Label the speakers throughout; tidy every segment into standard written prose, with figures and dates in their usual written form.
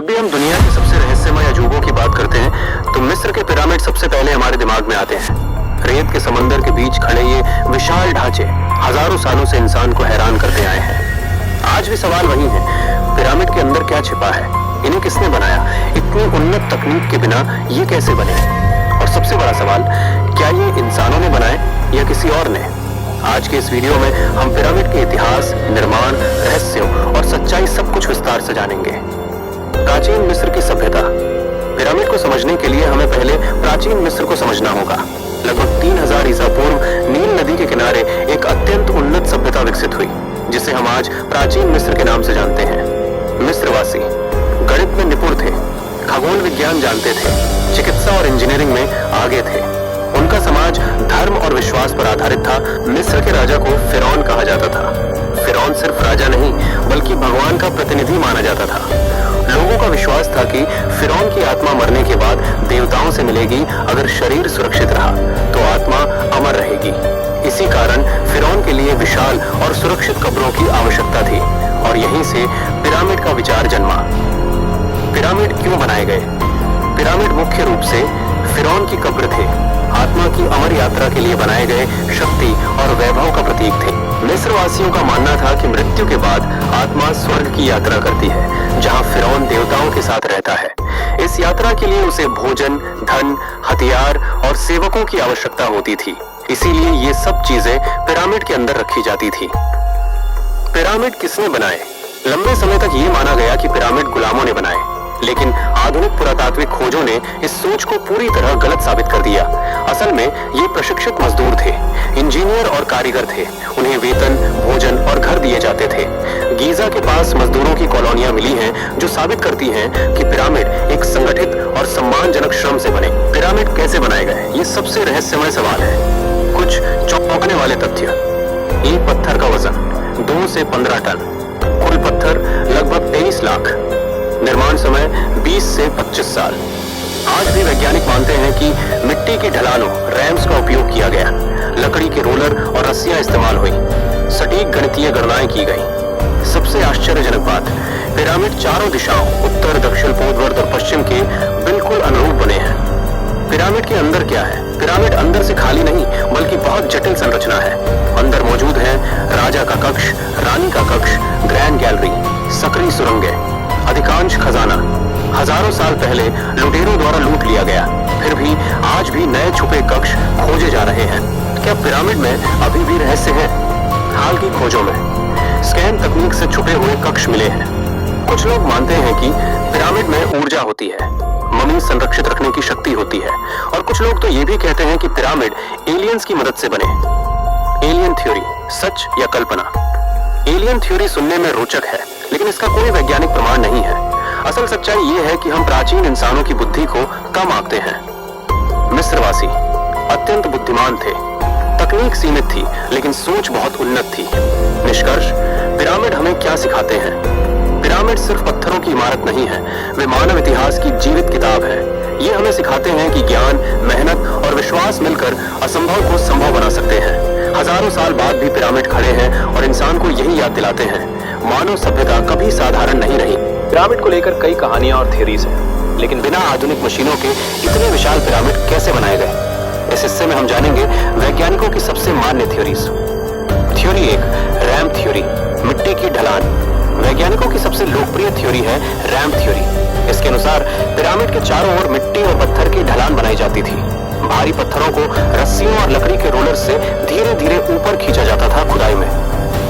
Speaker 1: जब भी हम दुनिया के सबसे रहस्यमय अजूबों की बात करते हैं तो मिस्र के पिरामिड सबसे पहले हमारे दिमाग में आते हैं। रेत के समंदर के बीच खड़े ये विशाल ढांचे हजारों सालों से इंसान को हैरान करते आए हैं। आज भी सवाल वही है, पिरामिड के अंदर क्या छिपा है, इन्हें किसने बनाया, इतनी उन्नत तकनीक के बिना ये कैसे बने, और सबसे बड़ा सवाल, क्या ये इंसानों ने बनाए या किसी और ने। आज के इस वीडियो में हम पिरामिड के इतिहास, निर्माण, रहस्यों और सच्चाई सब कुछ विस्तार से जानेंगे। प्राचीन मिस्र की सभ्यता। पिरामिड को समझने के लिए हमें पहले प्राचीन मिस्र को समझना होगा। लगभग 3000 ईसा पूर्व नील नदी के किनारे एक अत्यंत उन्नत सभ्यता विकसित हुई, जिसे हम आज प्राचीन मिस्र के नाम से जानते हैं। मिस्रवासी गणित में निपुण थे, खगोल विज्ञान जानते थे, चिकित्सा और इंजीनियरिंग में आगे थे। उनका समाज धर्म और विश्वास पर आधारित था। मिस्र के राजा को फिरौन कहा जाता था। फिरौन सिर्फ राजा नहीं बल्कि भगवान का प्रतिनिधि माना जाता था। लोगों का विश्वास था कि फिरौन की आत्मा मरने के बाद देवताओं से मिलेगी, अगर शरीर सुरक्षित रहा तो आत्मा अमर रहेगी। इसी कारण फिरौन के लिए विशाल और सुरक्षित कब्रों की आवश्यकता थी, और यहीं से पिरामिड का विचार जन्मा। पिरामिड क्यों बनाए गए? पिरामिड मुख्य रूप से फिरौन की कब्र थे, आत्मा की अमर यात्रा के लिए बनाए गए शक्ति और वैभव का प्रतीक थे। मिस्र वासियों का मानना था कि मृत्यु के बाद आत्मा स्वर्ग की यात्रा करती है, जहां फिरौन देवताओं के साथ रहता है। इस यात्रा के लिए उसे भोजन, धन, हथियार और सेवकों की आवश्यकता होती थी। इसीलिए ये सब चीजें पिरामिड के अंदर रखी जाती थी। पिरामिड किसने बनाए? लंबे समय तक ये माना गया कि पिरामिड गुलामों ने बनाए, लेकिन आधुनिक पुरातात्विक खोजों ने इस सोच को पूरी तरह गलत साबित कर दिया। असल में ये प्रशिक्षित मजदूर थे, इंजीनियर और कारीगर थे। उन्हें वेतन, भोजन और घर दिए जाते थे। गीजा के पास मजदूरों की कॉलोनियां मिली हैं, जो साबित करती हैं कि पिरामिड एक संगठित और सम्मानजनक श्रम से बने। पिरामिड कैसे बनाए गए, ये सबसे रहस्यमय सवाल है। कुछ चौंकाने वाले तथ्य। एक पत्थर का वजन 2 से 15 टन, कुल पत्थर लगभग 23 लाख, निर्माण समय 20 से 25 साल। आज भी वैज्ञानिक मानते हैं कि मिट्टी की ढलानों, रैम्स का उपयोग किया गया, लकड़ी के रोलर और रस्सियां इस्तेमाल हुई, सटीक गणितीय गणनाएं की गई। सबसे आश्चर्यजनक बात, पिरामिड चारों दिशाओं, उत्तर, दक्षिण, पूर्व और पश्चिम के बिल्कुल अनुरूप बने हैं। पिरामिड के अंदर क्या है? पिरामिड अंदर से खाली नहीं बल्कि बहुत जटिल संरचना है। अंदर मौजूद है राजा का कक्ष, रानी का कक्ष, ग्रैंड गैलरी, सक्रिय सुरंगें, अधिकांश खजाना हजारों साल पहले लुटेरों द्वारा लूट लिया गया। फिर भी आज भी नए छुपे कक्ष खोजे जा रहे हैं। क्या पिरामिड में अभी भी रहस्य है? हाल की खोजों में स्कैन तकनीक से छुपे हुए कक्ष मिले हैं। कुछ लोग मानते हैं कि पिरामिड में ऊर्जा होती है, मम्मी संरक्षित रखने की शक्ति होती है, और कुछ लोग तो ये भी कहते हैं कि पिरामिड एलियंस की मदद से बने। एलियन थ्योरी, सच या कल्पना? एलियन थ्योरी सुनने में रोचक है, लेकिन इसका कोई वैज्ञानिक प्रमाण नहीं है। असल सच्चाई ये है कि हम प्राचीन इंसानों की बुद्धि को कम आंकते हैं। मिस्रवासी अत्यंत बुद्धिमान थे, तकनीक सीमित थी लेकिन सोच बहुत उन्नत थी। निष्कर्ष, पिरामिड हमें क्या सिखाते हैं? पिरामिड सिर्फ पत्थरों की इमारत नहीं है, वे मानव इतिहास की जीवित किताब है। ये हमें सिखाते हैं कि ज्ञान, मेहनत और विश्वास मिलकर असंभव को संभव बना सकते हैं। हजारों साल बाद भी पिरामिड खड़े हैं और इंसान को यही याद दिलाते हैं, मानव सभ्यता कभी साधारण नहीं रही। पिरामिड को लेकर कई कहानियां और थियरीज हैं, लेकिन बिना आधुनिक मशीनों के इतने विशाल पिरामिड कैसे बनाए गए? इस हिस्से में हम जानेंगे वैज्ञानिकों की सबसे मान्य थ्योरीज। थ्योरी 1, रैम थ्योरी, मिट्टी की ढलान। वैज्ञानिकों की सबसे लोकप्रिय थ्योरी है रैम थ्योरी। इसके अनुसार पिरामिड के चारों ओर मिट्टी और पत्थर की ढलान बनाई जाती थी। भारी पत्थरों को रस्सियों और लकड़ी के रोलर से धीरे धीरे ऊपर खींचा जाता था खुदाई में।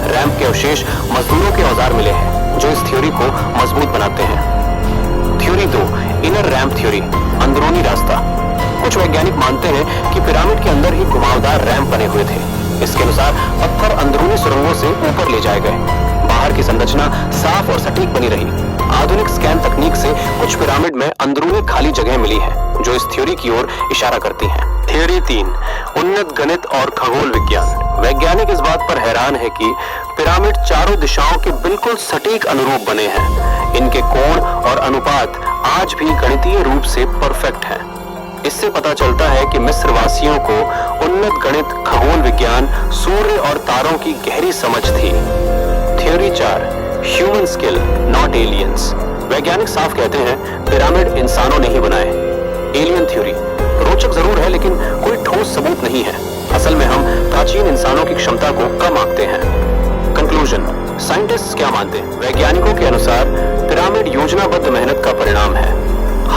Speaker 1: रैंप के अवशेष मजदूरों के औजार मिले हैं, जो इस थ्योरी को मजबूत बनाते हैं। थ्योरी 2, इनर रैंप थ्योरी, अंदरूनी रास्ता। कुछ वैज्ञानिक मानते हैं कि पिरामिड के अंदर ही घुमावदार रैंप बने हुए थे। इसके अनुसार पत्थर अंदरूनी सुरंगों से ऊपर ले जाए गए। बाहर की संरचना साफ और सटीक बनी रही। आधुनिक स्कैन तकनीक से कुछ पिरामिड में अंदरूनी खाली जगह मिली है, जो इस थ्योरी की ओर इशारा करती हैं। थ्योरी 3, उन्नत गणित और खगोल विज्ञान। वैज्ञानिक इस बात पर हैरान है कि पिरामिड चारों दिशाओं के बिल्कुल सटीक अनुरूप बने हैं। इनके कोण और अनुपात आज भी गणितीय रूप से परफेक्ट हैं। इससे पता चलता है कि मिस्र वासियों को उन्नत गणित, खगोल विज्ञान, सूर्य और तारों की गहरी समझ थी। Theory 4, human skill not aliens. वैज्ञानिक साफ कहते हैं पिरामिड इंसानों ने ही बनाए। एलियन थ्योरी रोचक जरूर है, लेकिन कोई ठोस सबूत नहीं है। असल में हम प्राचीन इंसानों की क्षमता को कम आंकते हैं। कंक्लूजन, साइंटिस्ट क्या मानते हैं? वैज्ञानिकों के अनुसार पिरामिड योजनाबद्ध मेहनत का परिणाम है।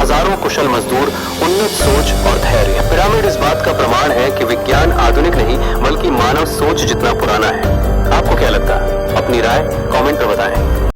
Speaker 1: हजारों कुशल मजदूर, उन्नत सोच और धैर्य। पिरामिड इस बात का प्रमाण है कि विज्ञान आधुनिक नहीं बल्कि मानव सोच जितना पुराना है। आपको क्या लगता है? अपनी राय कमेंट में बताएं।